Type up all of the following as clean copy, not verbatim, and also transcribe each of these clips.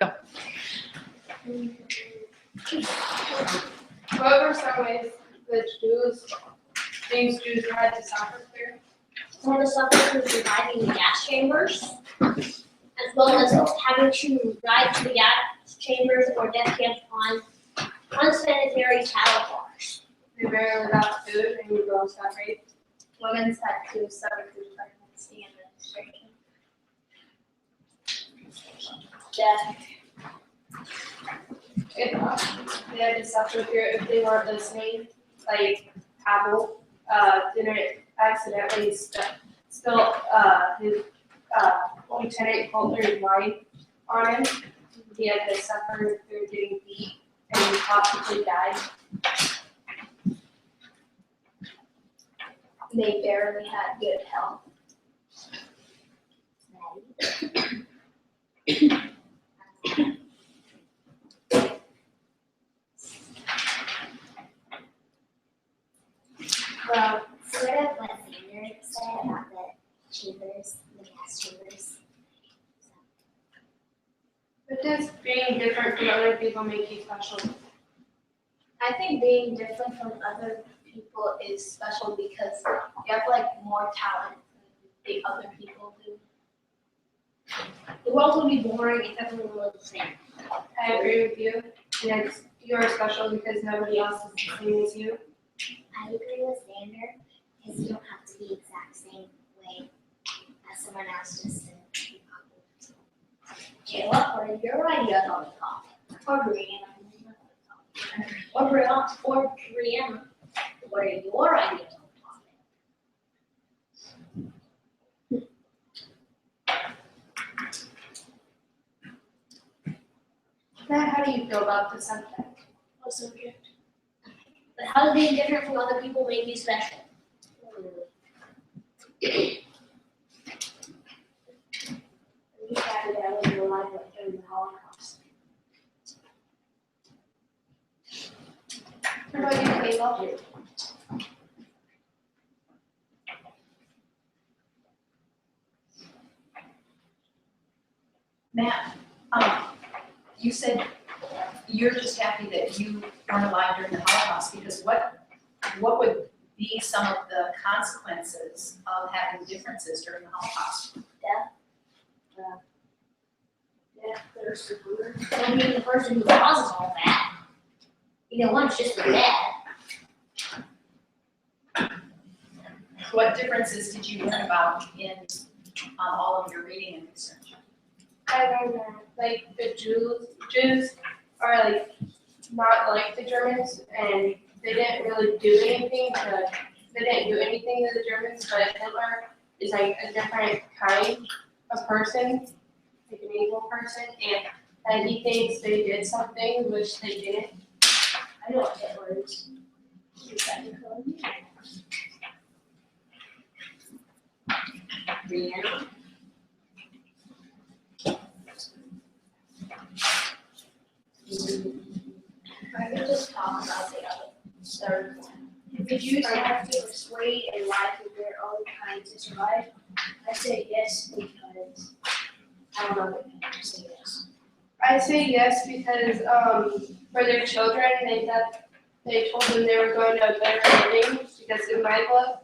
Go. What were some ways that things Jews had to suffer through? Some of the suffering was surviving the gas chambers, as well as having to ride to the gas chambers or death camps on unsanitary cattle cars. They barely got food and girls got raped. Women's had to suffer through pregnancy and menstruation. Death. They had to suffer through if they weren't listening, like Pavel didn't accidentally spill his Lieutenant Coulter's wine on him. He had to suffer through getting beat and possibly died. They barely had good health. Well, sort of what Xander said about the chambers, the gas chambers. But does being different from other people make you special? I think being different from other people is special because you have like more talent than the other people do. The world would be boring if everyone was the same. I agree with you. And you're special because nobody else is the same as you. I agree with Xander because you don't have to be the exact same way as someone else just to be popular. Kayla, what are your ideas on the topic? Or Brianna? Or Brianna? What are your ideas on the topic? Matt, how do you feel about the subject? What subject? But how does being different from other people make you special? You started out in your life during the Holocaust. What about you, Kayla? Matt, you said you're just happy that you weren't alive during the Holocaust, because what would be some of the consequences of having differences during the Holocaust? Yeah, there's the ruler. Don't be the person who causes all that. You know, one's just as bad. What differences did you learn about in all of your reading and research? I learned that like the Jews are like not like the Germans, and they didn't really do anything to the Germans, but Hitler is like a different kind of person, like an evil person, and he thinks they did something which they didn't. I know what Hitler is. Brianna? I could just talk about the other third one. If the Jews have to persuade and lie to their own kind to survive, I say yes because I don't know what to say yes. I say yes because for their children, they told them they were going to a better living, because in my book,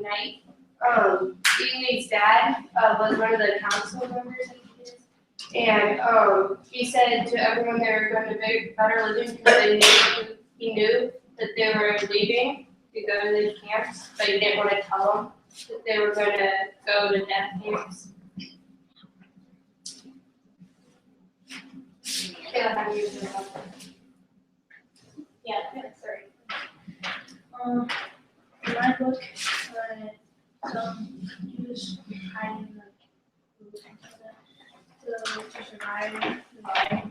Knight, Eileen's dad was one of the council members, I think it is. And he said to everyone they were going to a better living because he knew that they were leaving to go to these camps, but he didn't want to tell them that they were going to go to death camps. Yeah, how do you feel about that? Yeah, sorry. In my book, some Jews hiding to survive the life.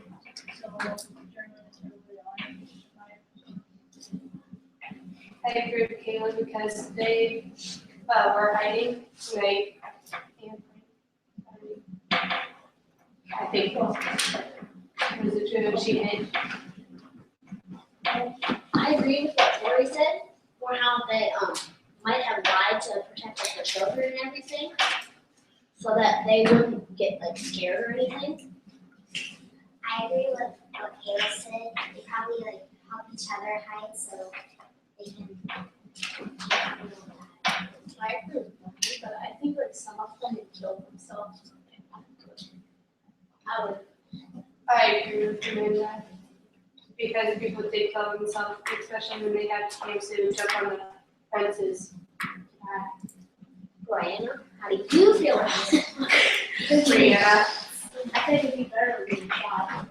So journalists are really on to survive. I agree with Kayla because they were hiding. I think it was the two of she hid. I agree with what Tori said, or how they might have lied to protect like, their children and everything, so that they wouldn't get like scared or anything. I agree with what Kayla said. They probably like help each other hide so they can. I agree with that, but I think like some of them would kill themselves. I would. I agree with you in that. Because people did kill themselves, especially when they had times to jump on the fences. Brianna, how do you feel about it? Brianna. I think it'd be better than shot.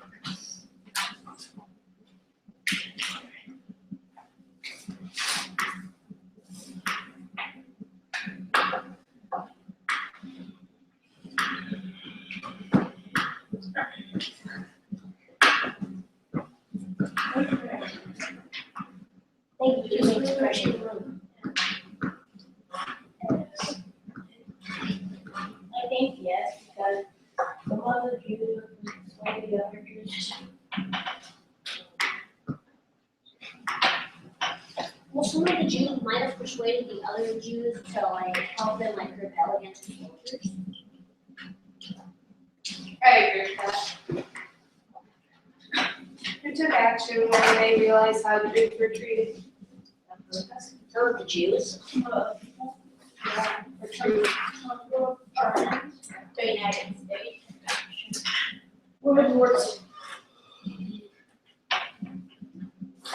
Thank you, next question. I think yes, because some of the Jews persuaded the other Jews. Well, some of the Jews might have persuaded the other Jews to like help them like rebel against the soldiers. I agree with that. Who took action when they realized how the Jews were treated? Some of the Jews. Yeah, or treated. The United States. Women were.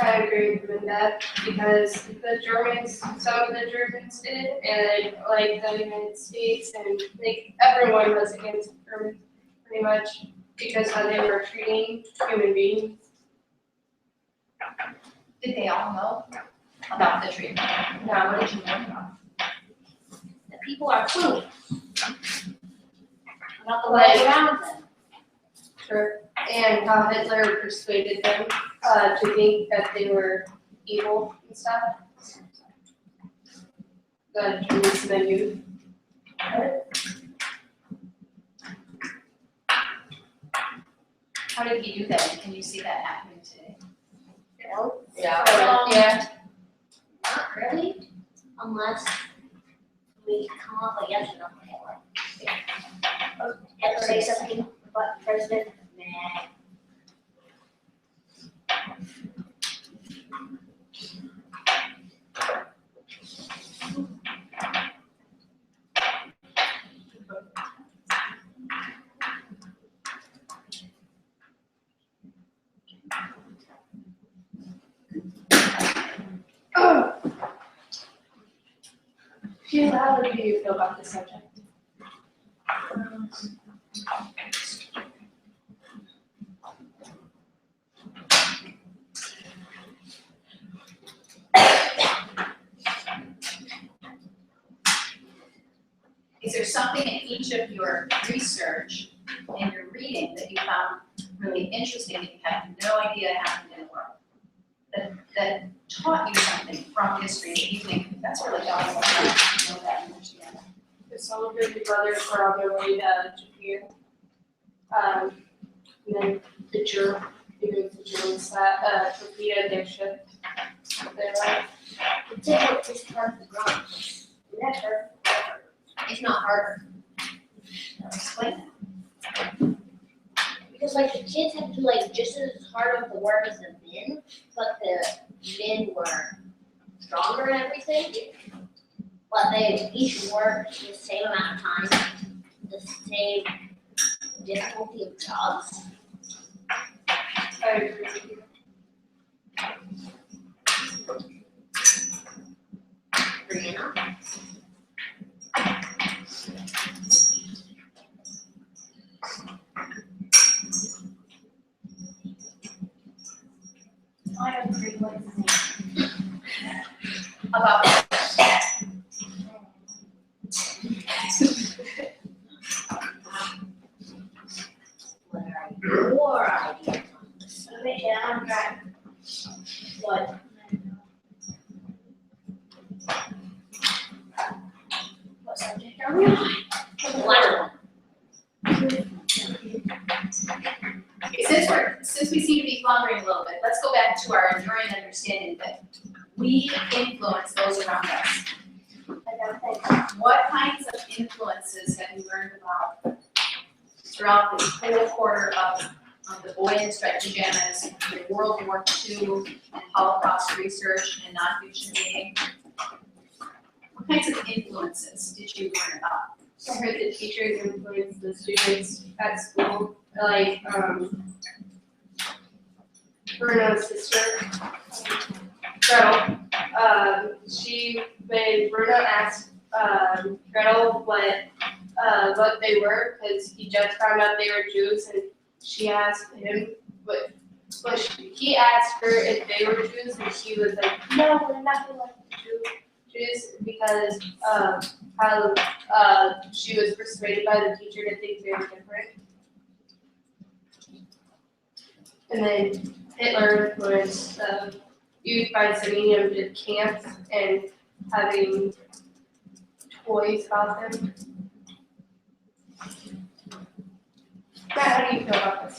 I agree with that because the Germans, some of the Germans did it, and like the United States and like everyone was against the Germans pretty much because how they were treating human beings. Did they all know about the treatment? No. What did you learn about? The people are clueless about the way around them. Sure. And how Hitler persuaded them to think that they were evil and stuff. The Germans and the youth. How did he do that? Can you see that happening today? No, Yeah. not really, unless we come up against enough Hitler. Hitler say something, but President, nah. Sheila, how do you feel about this subject? Is there something in each of your research and your reading that you found really interesting that you had no idea happened in the world? That taught you something from history that you think that's really valuable to know that and understand? Because some of the brothers were on their way to Japan. And then the Germans that torpedoed their ship. They're like, It's different, this part of the ground. Never. If not harder. Explain that. Because like the kids had to do like just as hard of the work as the men, but the men were stronger and everything. But they each worked the same amount of time, the same difficulty of jobs. I agree with you. Brianna? I agree with me. About What are your ideas on this? Yeah, I'm right. What? What subject are we on? One. Since we seem to be floundering a little bit, let's go back to our enduring understanding that we influence those around us. What kinds of influences have you learned about throughout this whole quarter of the boy in striped pajamas, the World War II and Holocaust research and nonfiction reading. What kinds of influences did you learn about? I heard the teachers influence the students at school, like Bruno's sister, Gretel. When Bruno asked Gretel what they were, because he just found out they were Jews, and she asked him he asked her if they were Jews, and she was like, no, we're nothing like Jews, because how she was persuaded by the teacher to think they were different. And then Hitler was used by sending him to camps and having toys about them. Matt, how do you feel about this?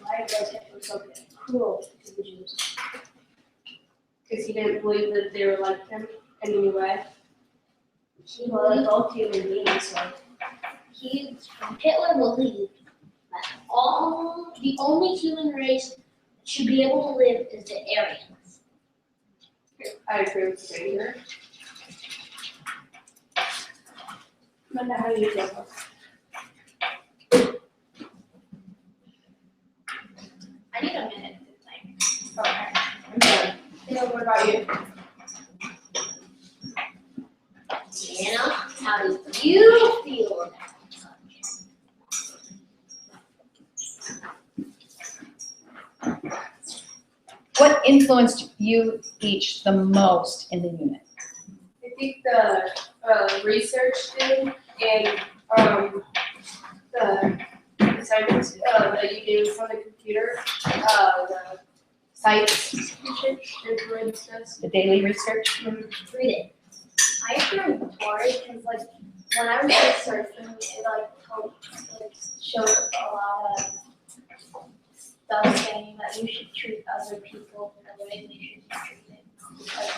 Why was Hitler so cruel to the Jews? Because he didn't believe that they were like him in any way. Well, they're both human beings, so Hitler believed that the only human race that should be able to live is the Aryans. I agree with Stranger. Amanda, how do you feel about this? I need a minute to think. Okay, I'm done. Taylor, what about you? Anna, how do you feel about What influenced you each the most in the unit? I think the research thing and the assignments that you gave us on the computer, the sites influenced us. The daily research? Read it. I feel bored because like when I was surfing, it showed a lot of stuff saying that you should treat other people in the way they should be treated because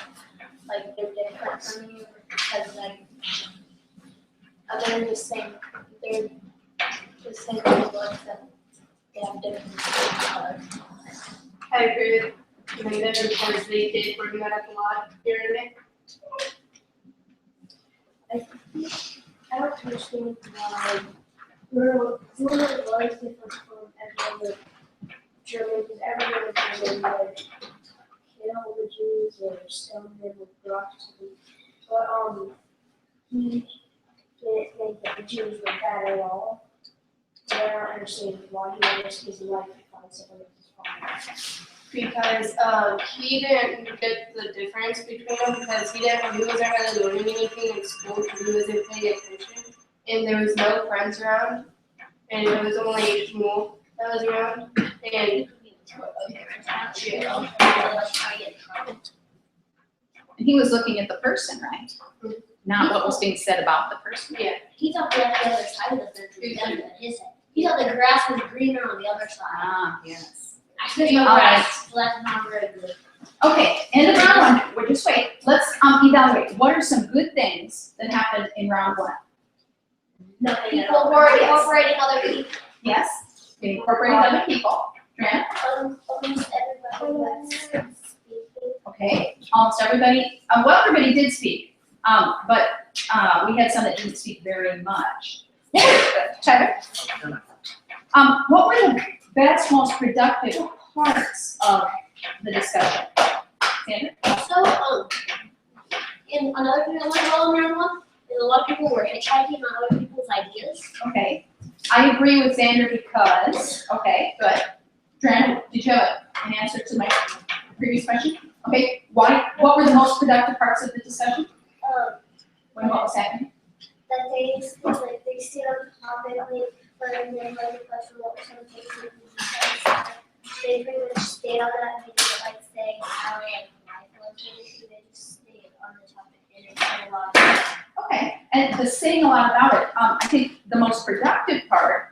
they're different from you, because they're the same people except they have different colors. I agree with Amanda because they did bring that up a lot here today. I don't understand why we're was different from every other German, because everyone was German would kill the Jews or stone them with rocks. But he didn't think that the Jews were bad at all. So I don't understand why he would risk his life to find someone else's father. Because he didn't get the difference between them because he wasn't really learning anything in school because he wasn't paying attention, and there was no friends around, and it was only Shmuel that was around, and And he was looking at the person, right? Not what was being said about the person. yeah. He thought the other side of the fence was better than his head. He thought the grass was greener on the other side. Ah, yes. There's no All grass, so that's not very good. Okay, end of round one. Well, just wait. Let's evaluate. What are some good things that happened in round one? Nothing at all. We're incorporating other people. Yes, we incorporated other people. Tran? Almost everybody was speaking. Okay, almost everybody. Well, everybody did speak, but we had some that didn't speak very much. Tyler? What were the best, most productive parts of the discussion? Sandra? So, in another thing I learned all in round one is a lot of people were hitchhiking on other people's ideas. Okay, I agree with Xander because, okay, good. Tran, did you have an answer to my previous question? Okay, why? What were the most productive parts of the discussion? What was happening? That they stayed on topic, and then the question what were some things that they pretty much stayed on that, and they didn't say how life was, they just stayed on the topic, and it said a lot about it. Okay, and the saying a lot about it, I think the most productive part.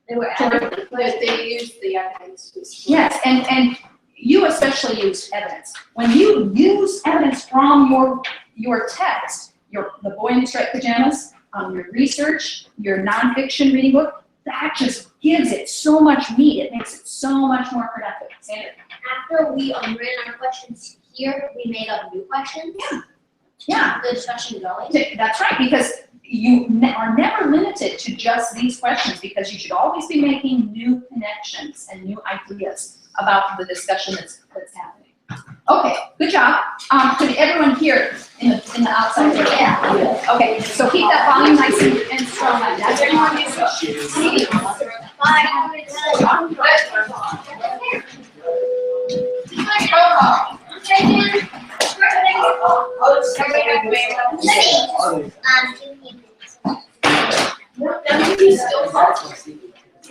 They were But they used the evidence. Yes, and you especially used evidence. When you use evidence from your text, the Boy in the Striped Pajamas, your research, your nonfiction reading book, that just gives it so much meat. It makes it so much more productive. Sandra? After we ran our questions here, we made up new questions. Yeah. The discussion going. That's right, because you are never limited to just these questions, because you should always be making new connections and new ideas about the discussion that's happening. Okay, good job. Could everyone hear in the outside? Yeah. Okay, so keep that volume nice and strong like that. Everyone needs to see.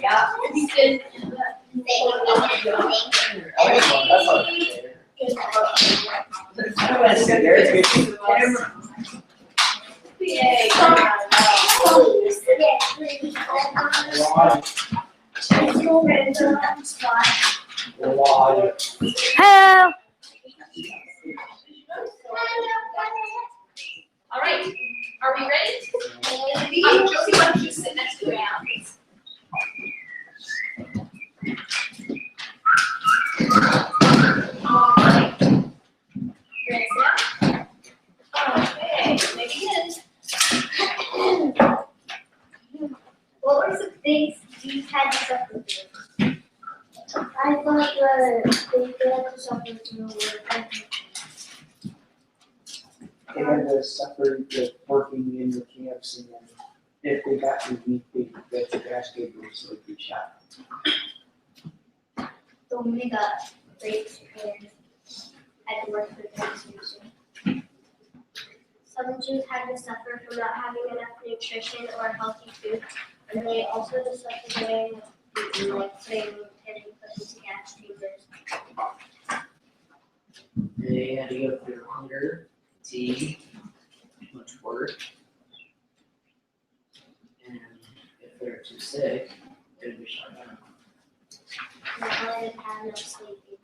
Yeah. Yay. Hello. All right, are we ready? Josie, why don't you sit next to Anne, please? All right. You're gonna sit down? Okay, begin. What were some things you had to suffer through? I thought the things they had to suffer through were They had to suffer with working in the camps, and then if they got to meet, they get the gas cable, so they'd be shot. so many got raped and had to work for the institution. Some Jews had to suffer from not having enough nutrition or healthy food, and they also had to suffer getting getting put into gas chambers. They had to go through hunger, fatigue, much work. And if they're too sick, they'd be shut down. And all they didn't have enough sleep either.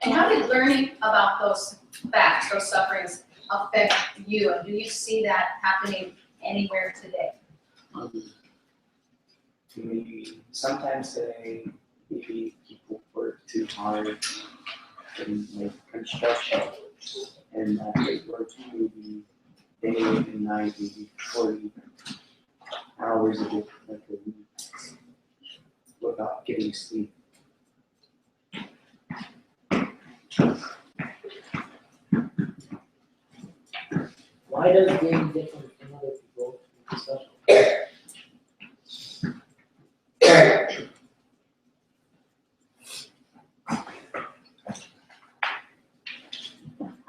And how did learning about those facts, those sufferings, affect you? And do you see that happening anywhere today? Maybe sometimes today, maybe people work too hard in like construction, and they work maybe day and night, maybe 40 hours a day, like a week, without getting sleep. Why does being different from other people make you special?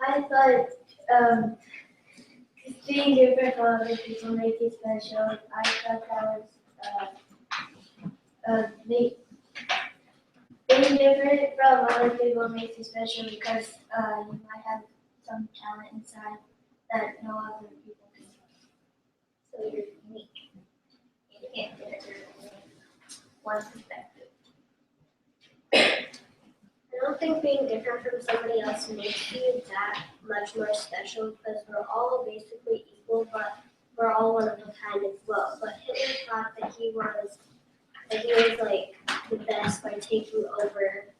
I thought being different from other people make you special. I thought that was being different from other people makes you special because you might have some talent inside that no other people can. So you're unique. You can't get it from one perspective. I don't think being different from somebody else makes you that much more special because we're all basically equal, but we're all one of a kind as well. But Hitler thought that he was like the best by taking over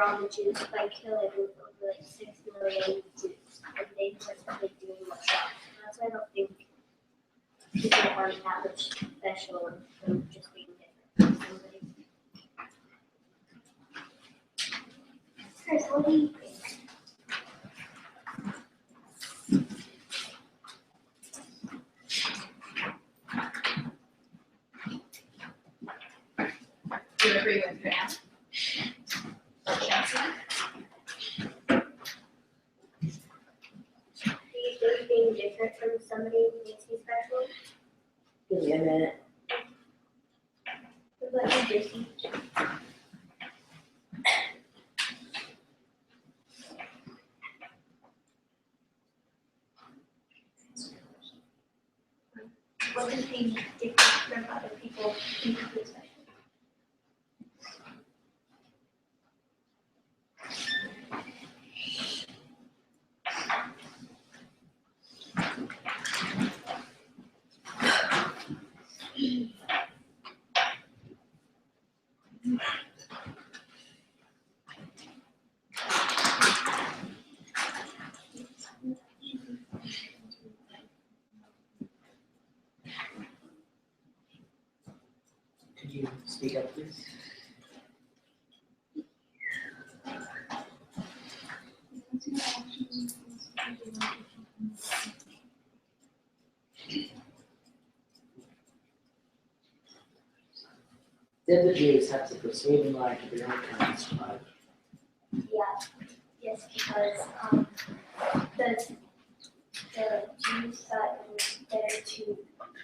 all the Jews by killing over like 6 million Jews, and they weren't really doing much else. That's why I don't think people are that much special from just being different from somebody. Chris, what do you think? Do you agree with Anne? Chelsea? Do you think being different from somebody makes you special? Give me a minute. What about you, Jesse? What does being different from other people make you special? you speak up, please? Did the Jews have to persuade and lie to their own kind to survive? Yes, because the Jews thought it was better to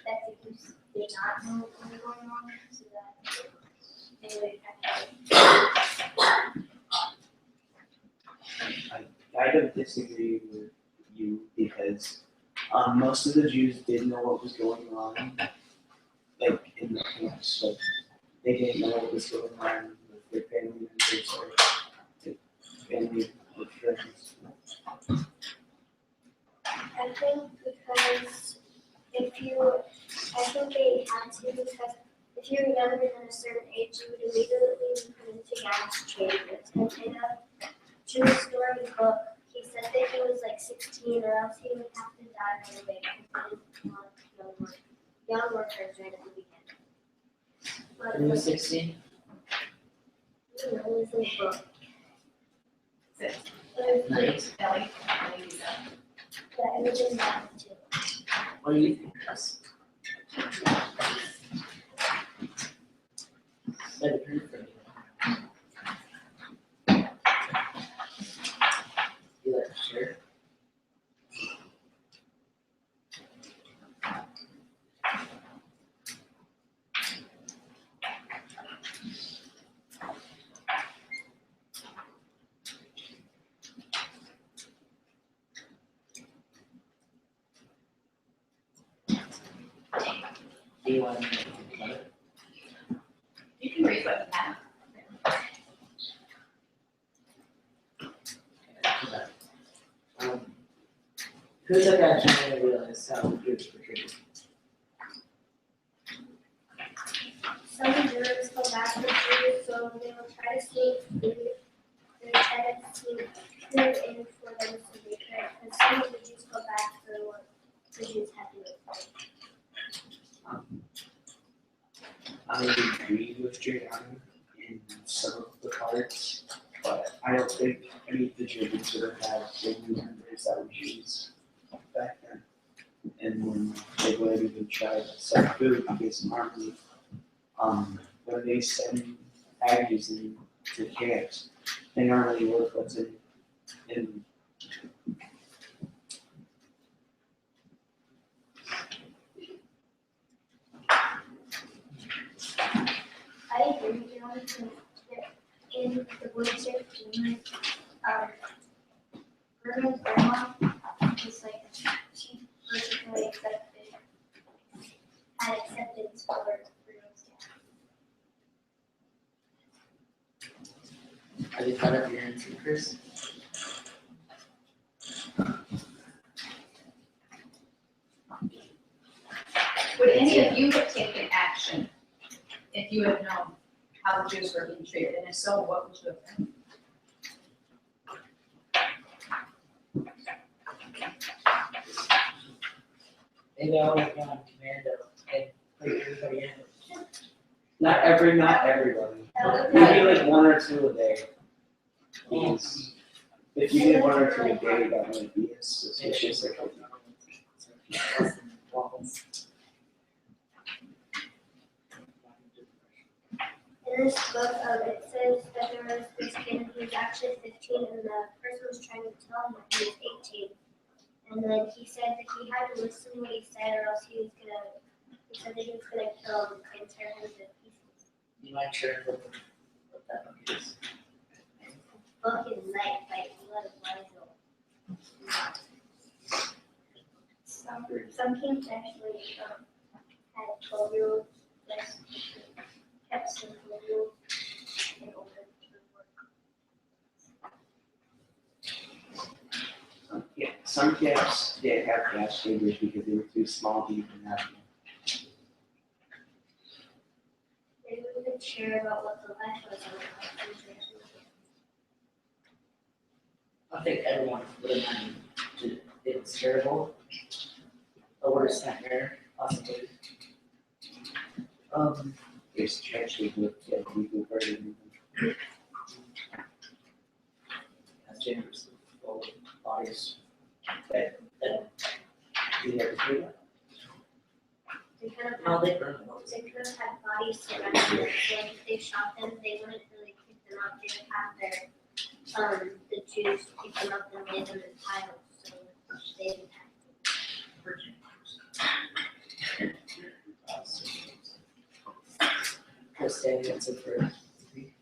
that the Jews did not know what was going on, so that they would I don't disagree with you because most of the Jews did know what was going on, like in the camps, but they didn't know what was going on with their family members or their family or friends. I think because I think they had to because if you're younger than a certain age, you would immediately be put into gas chambers. And in a Jewish story book, he said that he was like 16 or else he would have to die right away because he didn't want young workers right at the beginning. But When you were 16? it was in the book. Sit. Nice. Ellie. Yeah, it was in that too. What do you think, Chris? Never heard from you. You like to share? Do you want to think about it? You can read what you have. Who took action when they realized how the Jews were treated? Some Jews go back to Jews, so they will try to sneak food. They try to sneak food in for them so they could, because some of the Jews go back for what the Jews had to do. I agree with Giuliani in some of the parts, but I don't think any of the Germans would have had family members that were Jews back then. And when they would even try to sell food because normally, when they send Aggies into camps, they normally look what's in I agree with you on this, in the winter, Herman's grandma was like, she personally had acceptance for Herman's dad. Have you thought of your answer, Chris? Would any of you have taken action if you had known how the Jews were being treated? And if so, what would you have done? Maybe I would have gone commando and put everybody in. not everybody. That would Maybe like one or two a day. Because if you did one or two a day, that might be suspicious. In this book, it says that there was this kid who was actually 15 and the person was trying to tell him that he was 18. And then he said that he had to listen to what he said or else he said that he was gonna kill him and tear him to pieces. You might share what that book is. Book is like blood of lies. Some camps actually had 12-year-olds that kept some 12-year-olds in order to work. Yeah, some camps did have gas chambers because they were too small to even have them. They would even share about what the life was like. I think everyone would imagine that it was terrible. A worse nightmare, possibly. they actually look at legal burden. As chambers, all bodies that do never do that. They kind of No, have, they burn them. they kind of had bodies surrounding them, so like if they shot them, they wouldn't really pick them up, they would have their, the Jews pick them up and lay them in piles, so they didn't have. What's the answer for 3?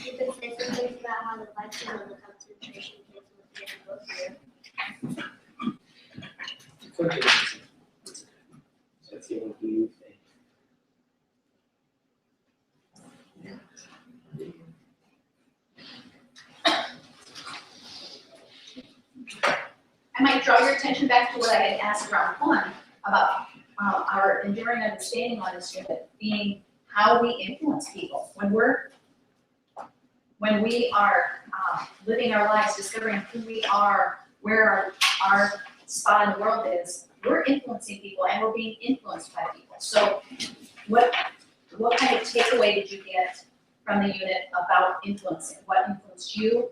You could say some things about how the Vikings and the concentration camps would get both here. So let's see, what do you think? I might draw your attention back to what I had asked around 1 about our enduring understanding on this unit being how we influence people. When we are living our lives, discovering who we are, where our spot in the world is, we're influencing people and we're being influenced by people. So what kind of takeaway did you get from the unit about influencing? What influenced you?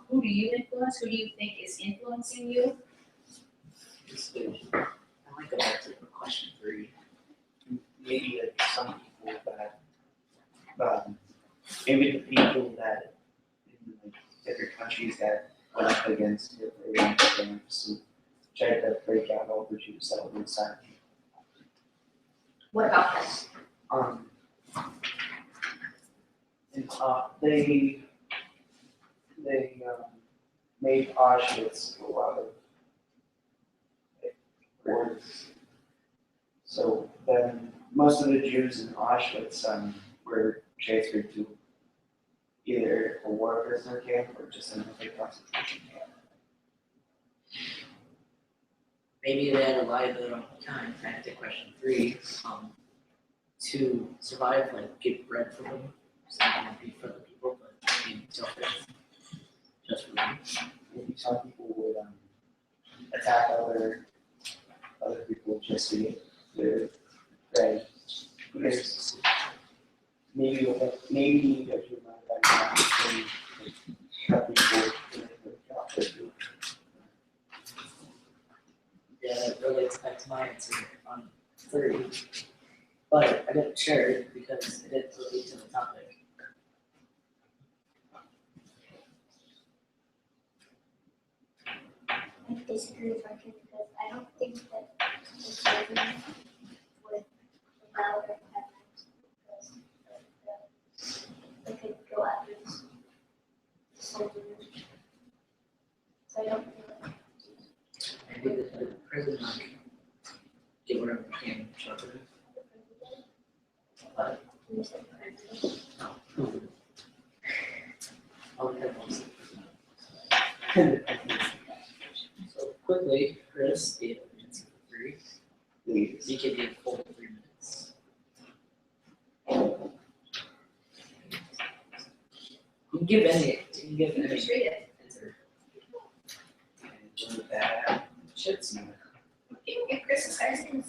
Who do you influence? Who do you think is influencing you? I might go back to question 3. Maybe like some people that, maybe the people that in like different countries that went up against Hitler and camps and tried to break out all the Jews that were inside. What about that? And they made Auschwitz a lot of wars. So then most of the Jews in Auschwitz were transferred to either a war prisoner camp or just another concentration camp. Maybe they had a lie about all the time, back to question 3, to survive, like get bread for them, something to be for the people, but being selfish, just for them. Maybe some people would attack other people just to get their bread. Because maybe that you might have to cut people in the job. Yeah, that relates back to my answer on 3, but I didn't share it because it didn't relate to the topic. I disagree with Arkin because I don't think that the children would allow their parents because they could go after this soldiers. So I don't feel like. Maybe the president might get whatever he can, short of it. But You said president. I'll have one second. So quickly, Chris gave an answer for 3. Please. You can give full 3 minutes. You can give any Just read it. answer. And with that, shit's not. You can give Chris a second.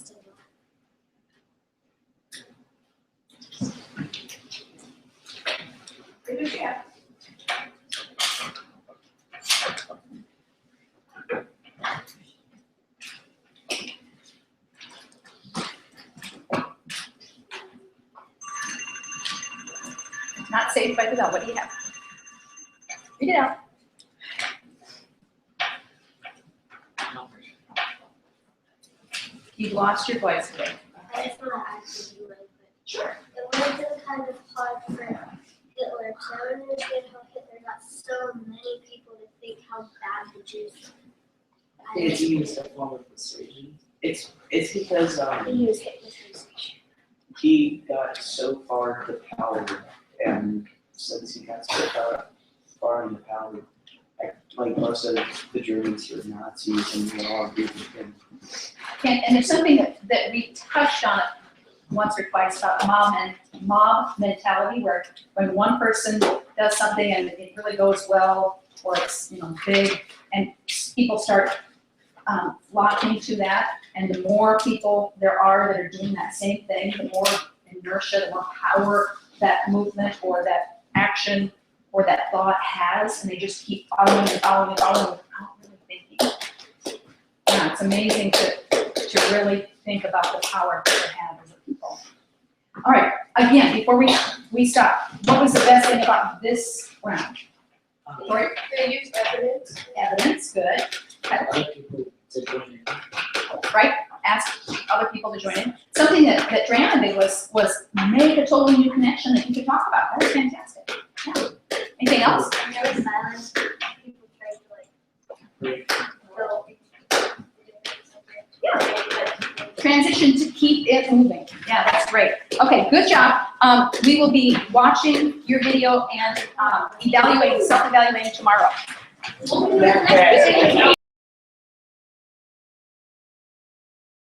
Read what you have. Not saved by the bell. What do you have? Read it out. You've lost your voice again. I just want to ask you, like, Sure. it would have been kind of hard for Hitler, because I don't understand how Hitler got so many people to think how bad the Jews were. I think it's used a form of persuasion. It's because He used hypnotization. he got so far to power, and since he got so far into power, like most of the Germans were Nazis, and they all agreed with him. And there's something that we touched on once or twice about mob mentality, where when one person does something and it really goes well, or it's big, and people start flocking to that, and the more people there are that are doing that same thing, the more inertia, the more power that movement or that action or that thought has, and they just keep following and following and following without really thinking. Yeah, it's amazing to really think about the power that they have as a people. All right, again, before we stop, what was the best thing about this round? Right. They use evidence. Evidence, good. Other people to join in. Right? Ask other people to join in. Something that Drana did was make a totally new connection that you could talk about. That was fantastic. Yeah. Anything else? There was silence. People tried to like fill. Transition to keep it moving. Yeah, that's great. Okay, good job. We will be watching your video and self-evaluating tomorrow. Okay.